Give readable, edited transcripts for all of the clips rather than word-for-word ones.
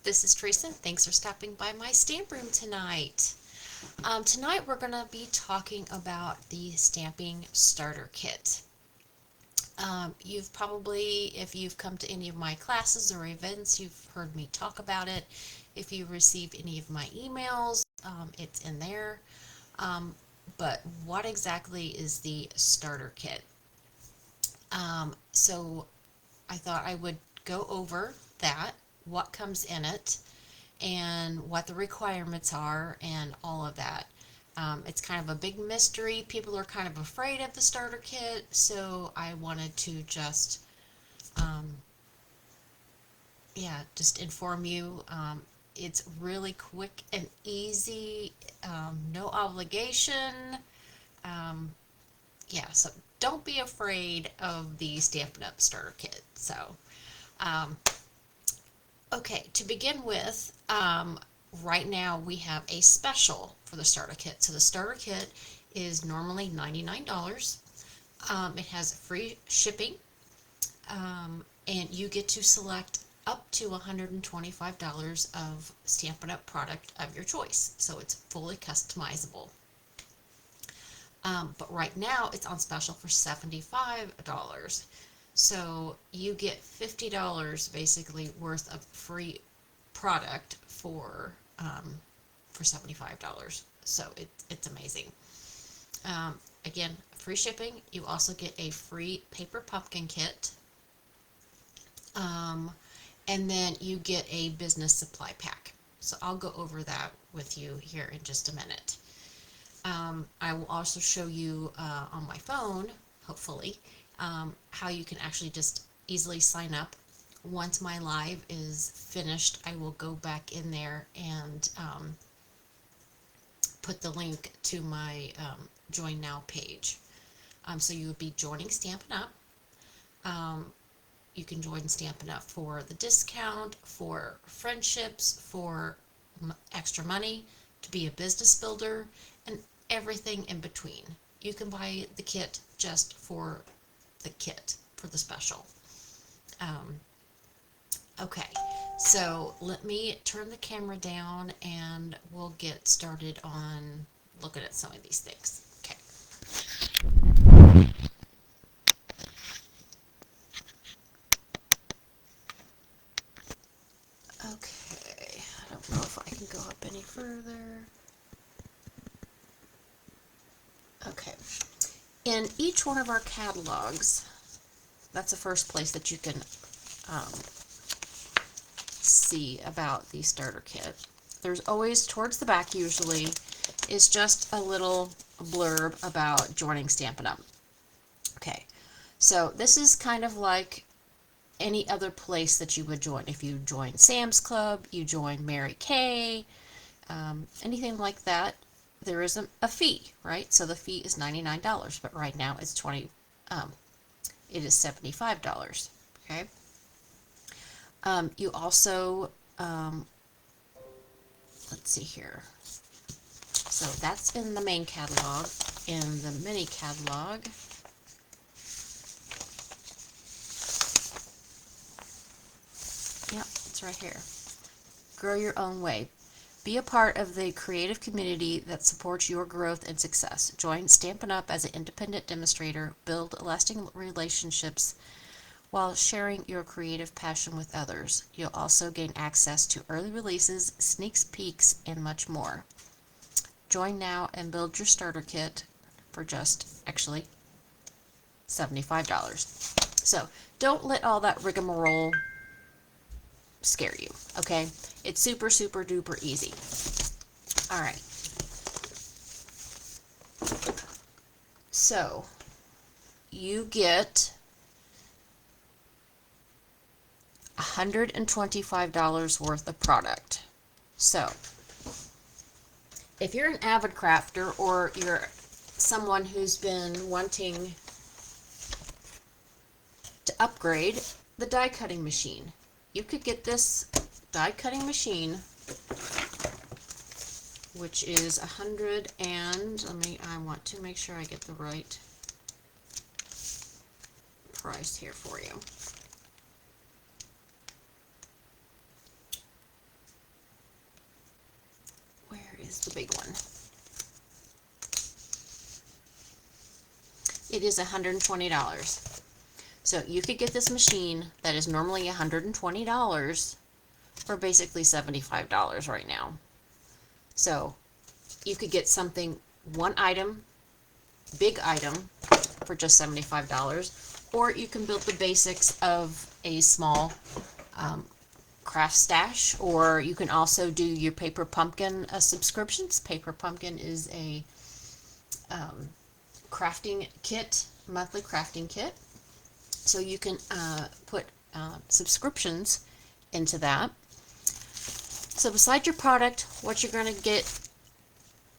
This is Teresa. Thanks for stopping by my stamp room tonight. Tonight we're going to be talking about the Stamping Starter Kit. You've probably, if you've come to any of my classes or events, you've heard me talk about it. If you received any of my emails, it's in there. But what exactly is the starter kit? So I thought I would go over that, what comes in it, and what the requirements are, and all of that. It's kind of a big mystery. People are kind of afraid of the starter kit, so I wanted to just, um, just inform you. It's really quick and easy, no obligation. Um, so don't be afraid of the Stampin' Up! Starter Kit. So, um, okay, to begin with, right now we have a special for the starter kit. So the starter kit is normally $99. It has free shipping, and you get to select up to $125 of Stampin' Up! Product of your choice. So it's fully customizable. But right now it's on special for $75. So you get $50 basically worth of free product for $75. So it's amazing. Again, free shipping. You also get a free paper pumpkin kit. And then you get a business supply pack. So I'll go over that with you here in just a minute. I will also show you on my phone, hopefully, how you can actually just easily sign up. Once my live is finished, I will go back in there and put the link to my Join Now page. So you would be joining Stampin' Up. You can join Stampin' Up! For the discount, for friendships, for extra money, to be a business builder, and everything in between. You can buy the kit just for the kit, for the special. Okay, so let me turn the camera down and we'll get started on looking at some of these things. Okay. Okay, I don't know if I can go up any further. Okay. In each one of our catalogs, that's the first place that you can see about the starter kit. There's always, towards the back usually, is just a little blurb about joining Stampin' Up! Okay, so this is kind of like any other place that you would join. If you join Sam's Club, you join Mary Kay, anything like that, there is a fee, right? So the fee is $99, but right now it's it is $75. Okay. You also, let's see here. So that's in the main catalog. In the mini catalog, yep, it's right here. Grow your own way. Be a part of the creative community that supports your growth and success. Join Stampin' Up! As an independent demonstrator. Build lasting relationships while sharing your creative passion with others. You'll also gain access to early releases, sneak peeks, and much more. Join now and build your starter kit for just, actually, $75. So don't let all that rigmarole scare you, okay? It's super, super duper easy. All right. So you get $125 worth of product. So if you're an avid crafter or you're someone who's been wanting to upgrade the die cutting machine, you could get this die cutting machine, which is I want to make sure I get the right price here for you. is the big one. It is $120. So you could get this machine that is normally $120 for basically $75 right now. So you could get something, one item, big item, for just $75, or you can build the basics of a small craft stash, or you can also do your Paper Pumpkin subscriptions. Paper Pumpkin is a crafting kit, monthly crafting kit. So you can put subscriptions into that. So beside your product, what you're going to get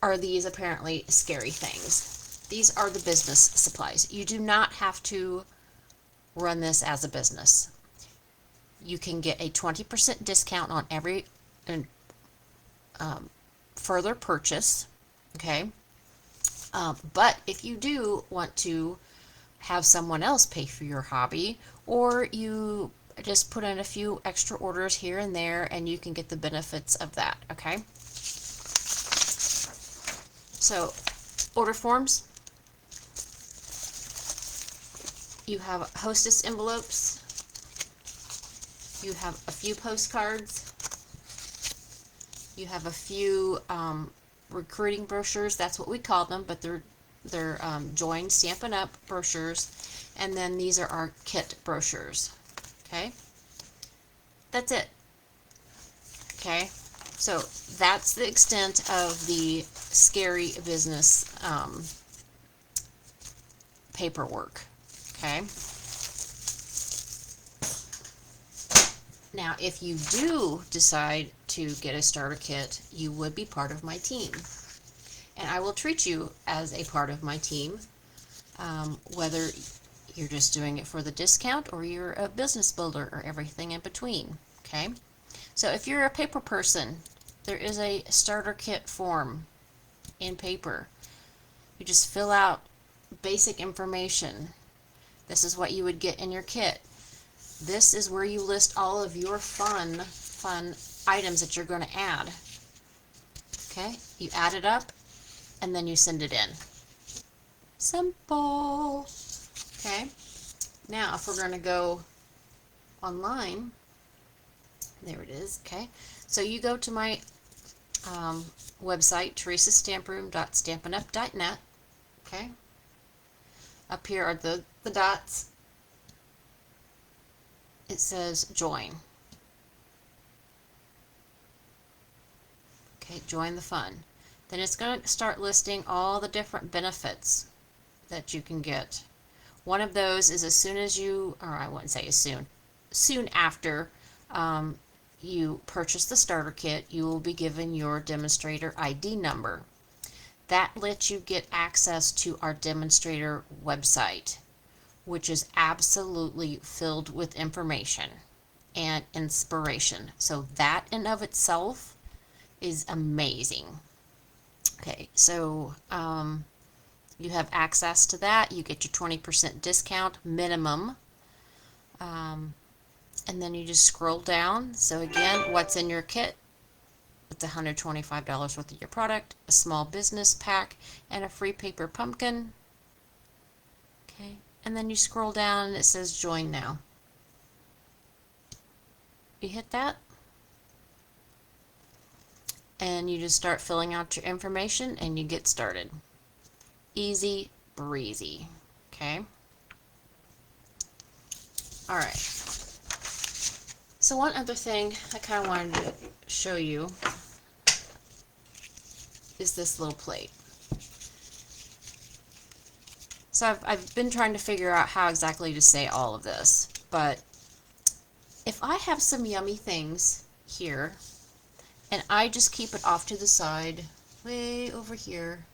are these apparently scary things. These are the business supplies. You do not have to run this as a business. You can get a 20% discount on every further purchase, okay? But if you do want to have someone else pay for your hobby, or you just put in a few extra orders here and there, and you can get the benefits of that, okay? So, order forms. You have hostess envelopes. You have a few postcards. You have a few recruiting brochures. That's what we call them, but they're join Stampin' Up! Brochures. And then these are our kit brochures. Okay? That's it. Okay? So that's the extent of the scary business paperwork. Okay? Now, if you do decide to get a starter kit, you would be part of my team. And I will treat you as a part of my team, whether you're just doing it for the discount or you're a business builder or everything in between. Okay? So if you're a paper person, there is a starter kit form in paper. You just fill out basic information. This is what you would get in your kit. This is where you list all of your fun items that you're going to add. Okay? You add it up and then you send it in. Simple. Okay? Now, if we're going to go online, there it is. Okay? So you go to my website, teresastamproom.stampinup.net. Okay? Up here are the dots. It says join. Okay, join the fun. Then it's going to start listing all the different benefits that you can get. One of those is as soon as you, or I wouldn't say as soon after you purchase the starter kit, you will be given your demonstrator ID number. That lets you get access to our demonstrator website, which is absolutely filled with information and inspiration. So that in of itself is amazing. Okay, so you have access to that. You get your 20% discount minimum. And then you just scroll down. So again, what's in your kit? It's $125 worth of your product, a small business pack, and a free paper pumpkin. Okay, and then you scroll down and it says join now. You hit that, and you just start filling out your information and you get started. Easy breezy. Okay. All right. So one other thing I kind of wanted to show you is this little plate. So I've been trying to figure out how exactly to say all of this, but if I have some yummy things here and I just keep it off to the side, way over here,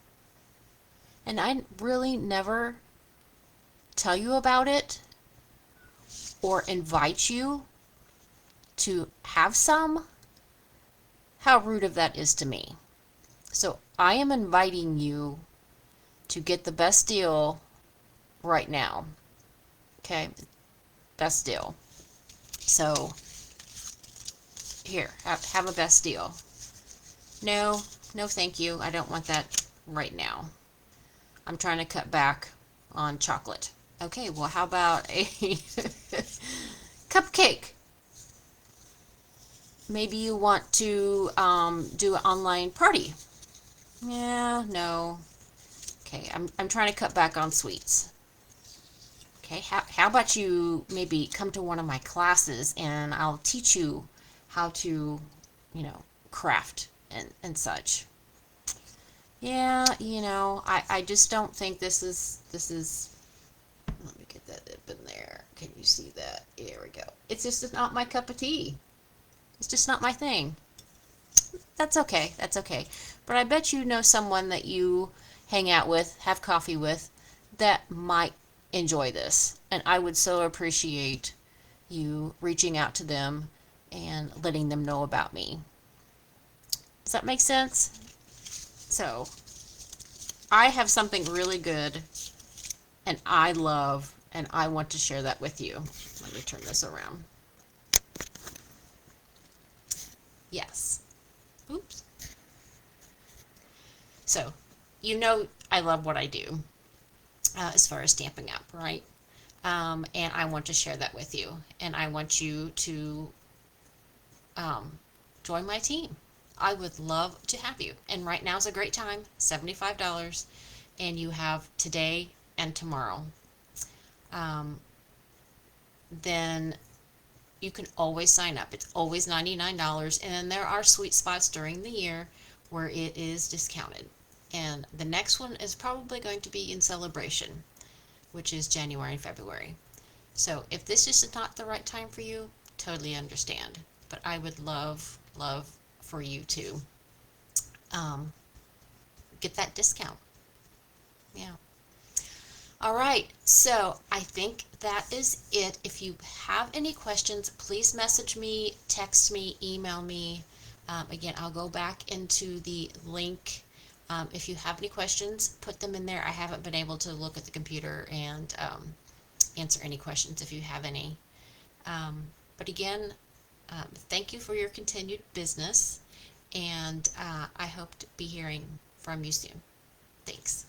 and I really never tell you about it or invite you to have some, how rude of that is to me. So I am inviting you to get the best deal right now. Okay, best deal. So here, have a best deal. No, No, thank you. I don't want that right now. I'm trying to cut back on chocolate. Okay, well, how about a cupcake? Maybe you want to do an online party. Yeah, no. Okay, I'm trying to cut back on sweets. Okay, how about you maybe come to one of my classes and I'll teach you how to, you know, craft and such. Yeah, I just don't think this is let me get that up in there. Can you see that? There we go. It's just not my cup of tea. It's just not my thing. That's okay. That's okay. But I bet you know someone that you hang out with, have coffee with, that might enjoy this. And I would so appreciate you reaching out to them and letting them know about me. Does that make sense? So, I have something really good and I love, and I want to share that with you. Let me turn this around. Yes. Oops. So, I love what I do as far as Stampin' Up, right? And I want to share that with you. And I want you to um, join my team. I would love to have you. And right now is a great time, $75. And you have today and tomorrow. Um, then you can always sign up. It's always $99. And then there are sweet spots during the year where it is discounted. And the next one is probably going to be in celebration, which is January and February. So if this is not the right time for you, totally understand. But I would love, love for you to um, get that discount. Yeah. All right. So I think that is it. If you have any questions, please message me, text me, email me. Again, I'll go back into the link. If you have any questions, put them in there. I haven't been able to look at the computer and answer any questions if you have any. But again, thank you for your continued business, and I hope to be hearing from you soon. Thanks.